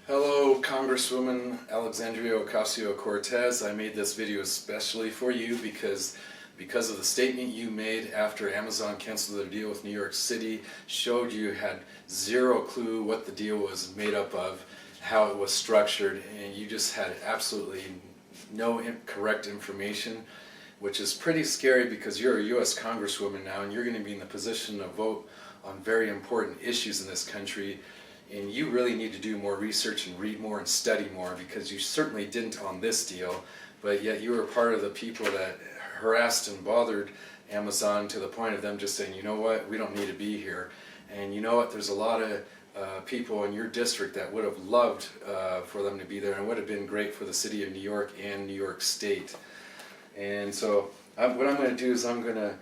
Hello, Congresswoman Alexandria Ocasio Cortez. I made this video especially for you because of the statement you made after Amazon canceled their deal with New York City, showed you had zero clue what the deal was made up of, how it was structured, and you just had absolutely no correct information, which is pretty scary because you're a U.S. Congresswoman now and you're going to be in the position to vote on very important issues in this country. And you really need to do more research and read more and study more, because you certainly didn't on this deal, but yet you were part of the people that harassed and bothered Amazon to the point of them just saying, you know what, we don't need to be here. And you know what, there's a lot of people in your district that would have loved for them to be there, and would have been great for the city of New York and New York State. And so what I'm going to do is I'm going to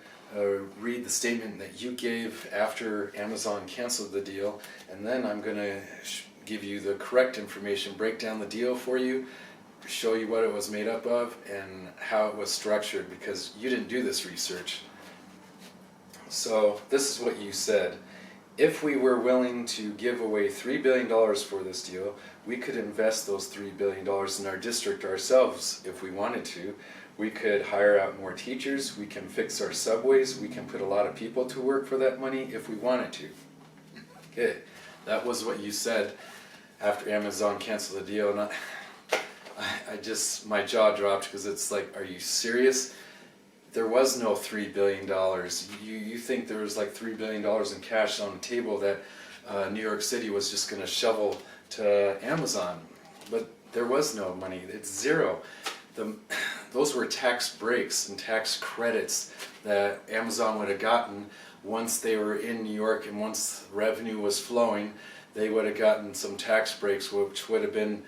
read the statement that you gave after Amazon canceled the deal, and then I'm going to give you the correct information, break down the deal for you, show you what it was made up of and how it was structured, because you didn't do this research. So this is what you said: if we were willing to give away $3 billion for this deal, we could invest those $3 billion in our district ourselves if we wanted to. We could hire out more teachers, we can fix our subways, we can put a lot of people to work for that money if we wanted to. Okay, that was what you said after Amazon canceled the deal, and my jaw dropped, because it's like, are you serious? There was no $3 billion. You think there was like $3 billion in cash on the table that New York City was just going to shovel to Amazon, but there was no money. It's zero. Those were tax breaks and tax credits that Amazon would have gotten once they were in New York, and once revenue was flowing, they would have gotten some tax breaks, which would have been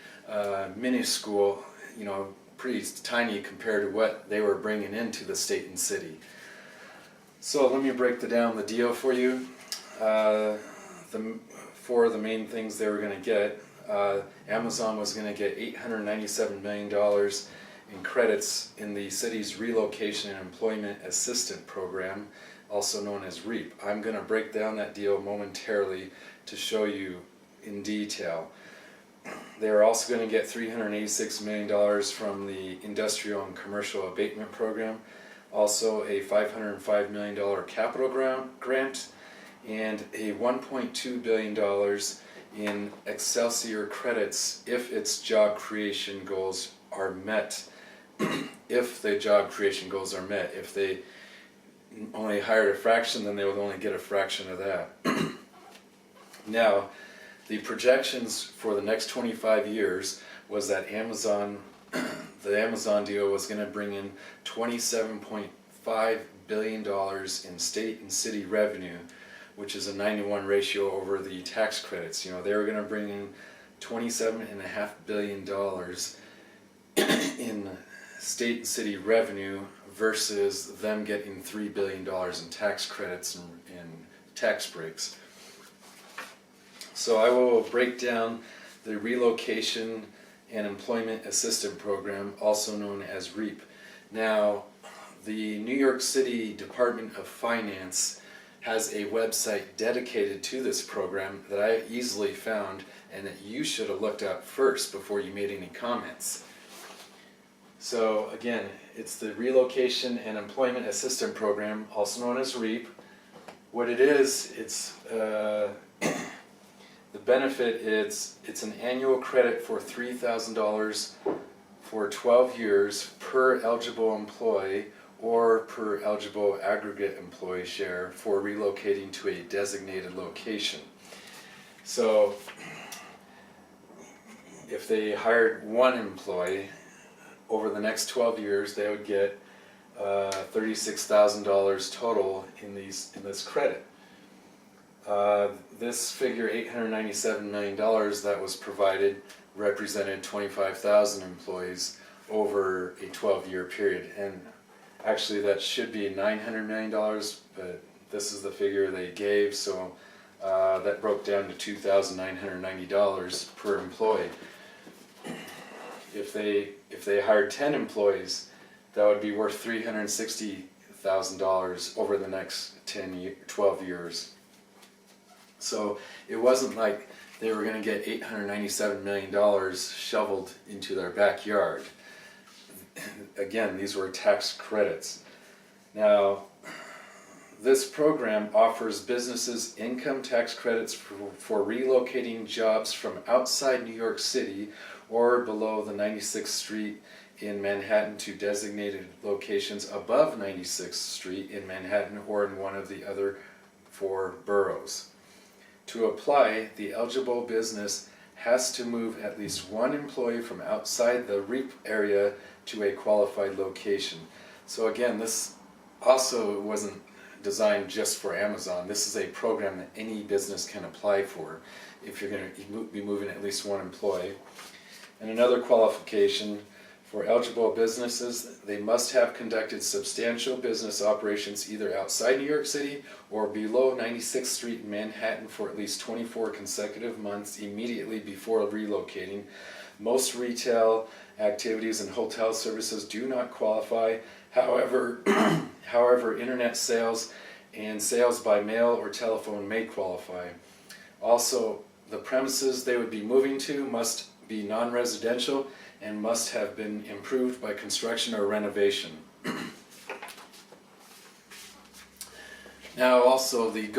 minuscule, you know, pretty tiny compared to what they were bringing into the state and city. So let me break down the deal for you. Four of the main things they were going to get. Amazon was going to get $897 million in credits in the city's Relocation and Employment Assistance Program, also known as REAP. I'm going to break down that deal momentarily to show you in detail. They are also going to get $386 million from the Industrial and Commercial Abatement Program, also a $505 million capital grant, and a $1.2 billion in Excelsior credits if its job creation goals are met. If the job creation goals are met. If they only hired a fraction, then they would only get a fraction of that. Now, the projections for the next 25 years was that the Amazon deal was going to bring in $27.5 billion in state and city revenue, which is a 9-to-1 ratio over the tax credits. You know, they were going to bring in $27.5 billion in state and city revenue versus them getting $3 billion in tax credits and tax breaks. So I will break down the Relocation and Employment Assistance Program, also known as REAP. Now, the New York City Department of Finance has a website dedicated to this program that I easily found, and that you should have looked up first before you made any comments. So again, it's the Relocation and Employment Assistance Program, also known as REAP. What it is, it's the benefit, it's an annual credit for $3,000 for 12 years per eligible employee, or per eligible aggregate employee share for relocating to a designated location. So if they hired one employee, over the next 12 years they would get $36,000 total in this credit. This figure, $897 million that was provided, represented 25,000 employees over a 12-year period. And actually that should be $900 million, but this is the figure they gave, so that broke down to $2,990 per employee. If they hired 10 employees, that would be worth $360,000 over the next 12 years. So it wasn't like they were going to get $897 million shoveled into their backyard. Again, these were tax credits. Now, this program offers businesses income tax credits for relocating jobs from outside New York City or below the 96th Street in Manhattan to designated locations above 96th Street in Manhattan or in one of the other 4 boroughs. To apply, the eligible business has to move at least 1 employee from outside the REAP area to a qualified location. So again, this also wasn't designed just for Amazon. This is a program that any business can apply for if you're going to be moving at least 1 employee. And another qualification for eligible businesses, they must have conducted substantial business operations either outside New York City or below 96th Street in Manhattan for at least 24 consecutive months immediately before relocating. Most retail activities and hotel services do not qualify. However, internet sales and sales by mail or telephone may qualify. Also, the premises they would be moving to must be non-residential and must have been improved by construction or renovation. Now also the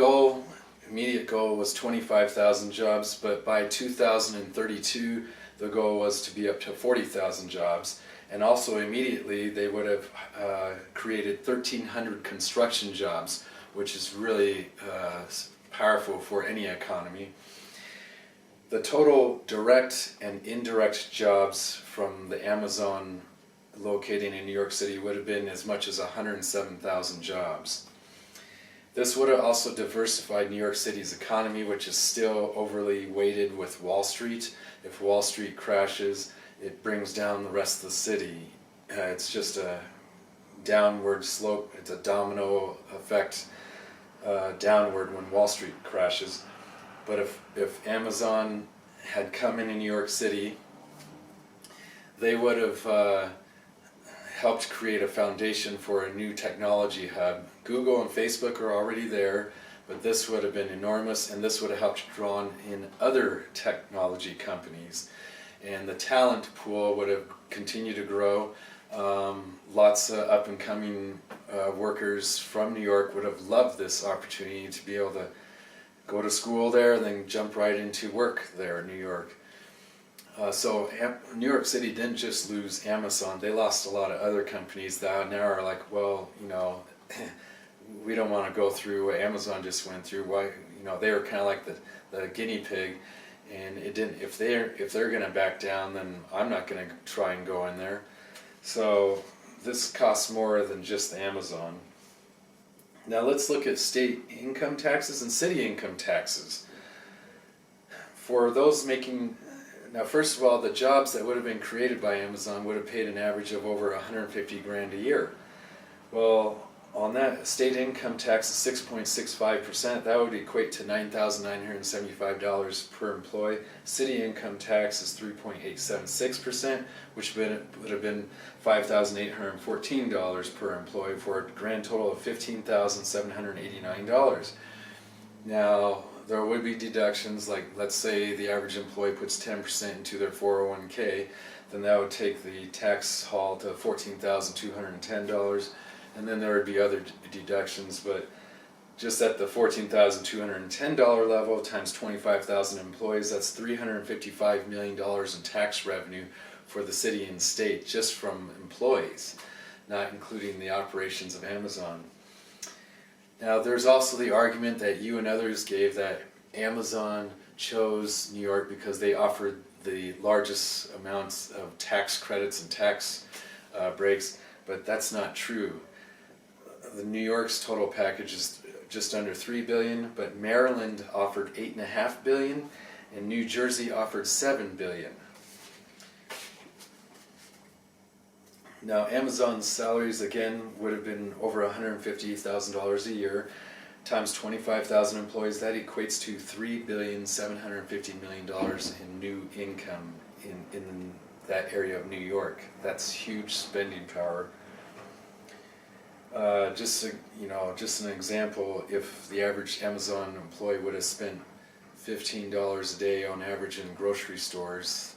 immediate goal was 25,000 jobs, but by 2032 the goal was to be up to 40,000 jobs. And also immediately they would have created 1,300 construction jobs, which is really powerful for any economy. The total direct and indirect jobs from the Amazon locating in New York City would have been as much as 107,000 jobs. This would have also diversified New York City's economy, which is still overly weighted with Wall Street. If Wall Street crashes, it brings down the rest of the city. It's just a downward slope. It's a domino effect downward when Wall Street crashes. But if Amazon had come in New York City, they would have helped create a foundation for a new technology hub. Google and Facebook are already there, but this would have been enormous, and this would have helped draw in other technology companies. And the talent pool would have continued to grow. Lots of up-and-coming workers from New York would have loved this opportunity to be able to go to school there and then jump right into work there in New York. So New York City didn't just lose Amazon, they lost a lot of other companies that now are like, well, you know, we don't want to go through what Amazon just went through. Why, you know, they were kind of like the guinea pig, and it didn't. If they're going to back down, then I'm not going to try and go in there. So this costs more than just Amazon. Now let's look at state income taxes and city income taxes. For those making, now first of all, the jobs that would have been created by Amazon would have paid an average of over 150 grand a year. Well, on that, state income tax is 6.65%. That would equate to $9,975 per employee. City income tax is 3.876%, which would have been $5,814 per employee, for a grand total of $15,789. Now, there would be deductions, like let's say the average employee puts 10% into their 401k, then that would take the tax haul to $14,210. And then there would be other deductions, but just at the $14,210 level times 25,000 employees, that's $355 million in tax revenue for the city and state just from employees, not including the operations of Amazon. Now there's also the argument that you and others gave that Amazon chose New York because they offered the largest amounts of tax credits and tax breaks, but that's not true. The New York's total package is just under $3 billion, but Maryland offered $8.5 billion, and New Jersey offered $7 billion. Now, Amazon's salaries again would have been over $150,000 a year, times 25,000 employees. That equates to $3,750 million in new income in that area of New York. That's huge spending power. Just an example, if the average Amazon employee would have spent $15 a day on average in grocery stores,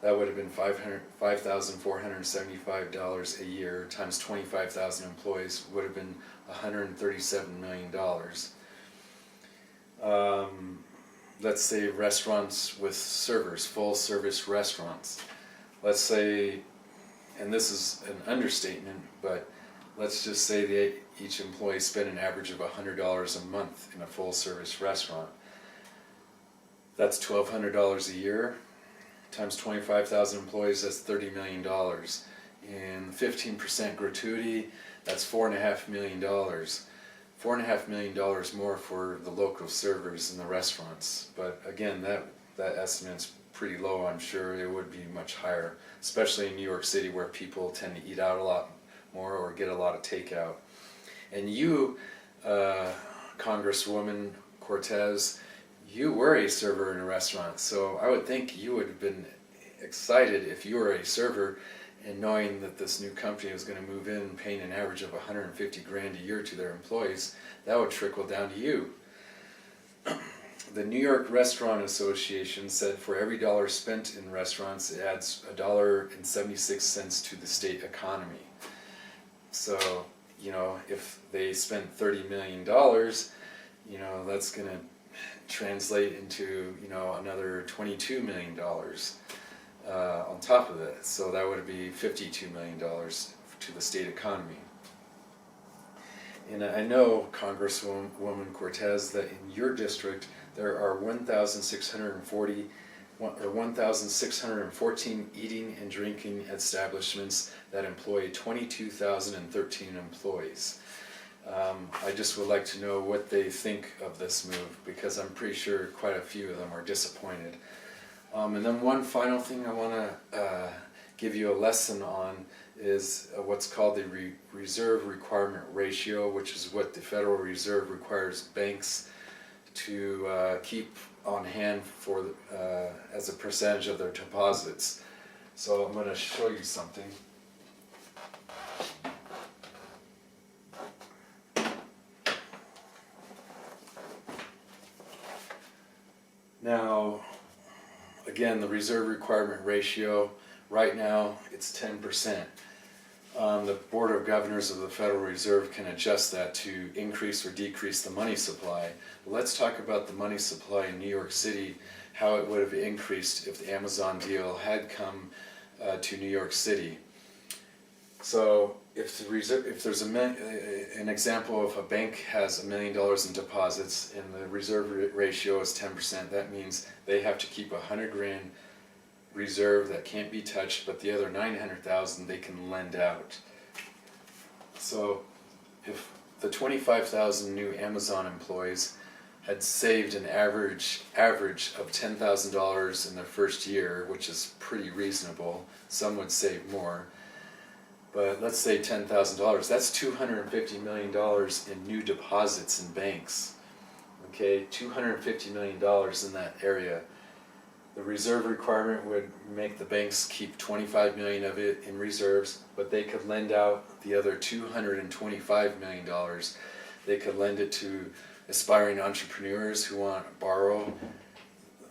that would have been $5,475 a year times 25,000 employees would have been $137 million. Let's say restaurants with servers, full service restaurants. Let's say, and this is an understatement, but let's just say that each employee spent an average of $100 a month in a full service restaurant. That's $1,200 a year times 25,000 employees, that's $30 million. And 15% gratuity, that's $4.5 million. $4.5 million more for the local servers in the restaurants. But again, that estimate's pretty low. I'm sure it would be much higher, especially in New York City where people tend to eat out a lot more or get a lot of takeout. And you, Congresswoman Cortez, you were a server in a restaurant, so I would think you would have been excited if you were a server and knowing that this new company was going to move in paying an average of $150,000 a year to their employees. That would trickle down to you. The New York Restaurant Association said for every dollar spent in restaurants, it adds $1.76 to the state economy. So, if they spent $30 million, that's going to translate into, another $22 million on top of it. So that would be $52 million to the state economy. And I know, Congresswoman Cortez, that in your district there are 1,614 eating and drinking establishments that employ 22,013 employees. I just would like to know what they think of this move, because I'm pretty sure quite a few of them are disappointed. And then one final thing I want to give you a lesson on is what's called the reserve requirement ratio, which is what the Federal Reserve requires banks to keep on hand for as a percentage of their deposits. So I'm going to show you something. Now, again, the reserve requirement ratio, right now it's 10%. The Board of Governors of the Federal Reserve can adjust that to increase or decrease the money supply. Let's talk about the money supply in New York City, how it would have increased if the Amazon deal had come to New York City. So if there's an example of a bank has $1 million in deposits and the reserve ratio is 10%, that means they have to keep $100,000 reserve that can't be touched, but the other $900,000 they can lend out. So if the 25,000 new Amazon employees had saved an average of $10,000 in their first year, which is pretty reasonable, some would save more, but let's say $10,000, that's $250 million in new deposits in banks. Okay, $250 million in that area. The reserve requirement would make the banks keep $25 million of it in reserves, but they could lend out the other $225 million. They could lend it to aspiring entrepreneurs who want to borrow.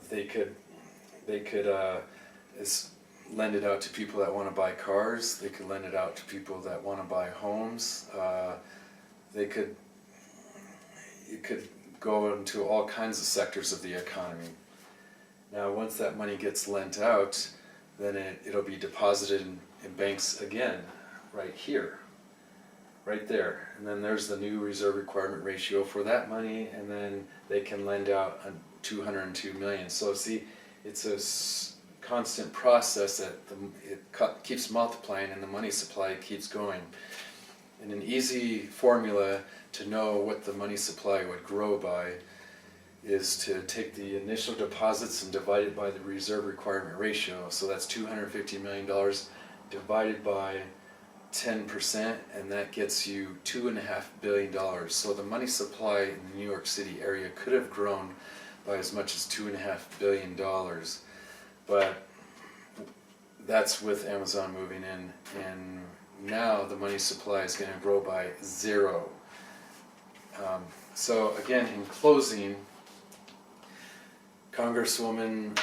They could lend it out to people that want to buy cars. They could lend it out to people that want to buy homes. It could go into all kinds of sectors of the economy. Now, once that money gets lent out, then it'll be deposited in banks again, right here, right there. And then there's the new reserve requirement ratio for that money, and then they can lend out $202 million. So see, it's a constant process that it keeps multiplying and the money supply keeps going. And an easy formula to know what the money supply would grow by is to take the initial deposits and divide it by the reserve requirement ratio. So that's $250 million divided by 10%, and that gets you $2.5 billion. So the money supply in the New York City area could have grown by as much as $2.5 billion. But that's with Amazon moving in, and now the money supply is going to grow by 0. So again, in closing, Congresswoman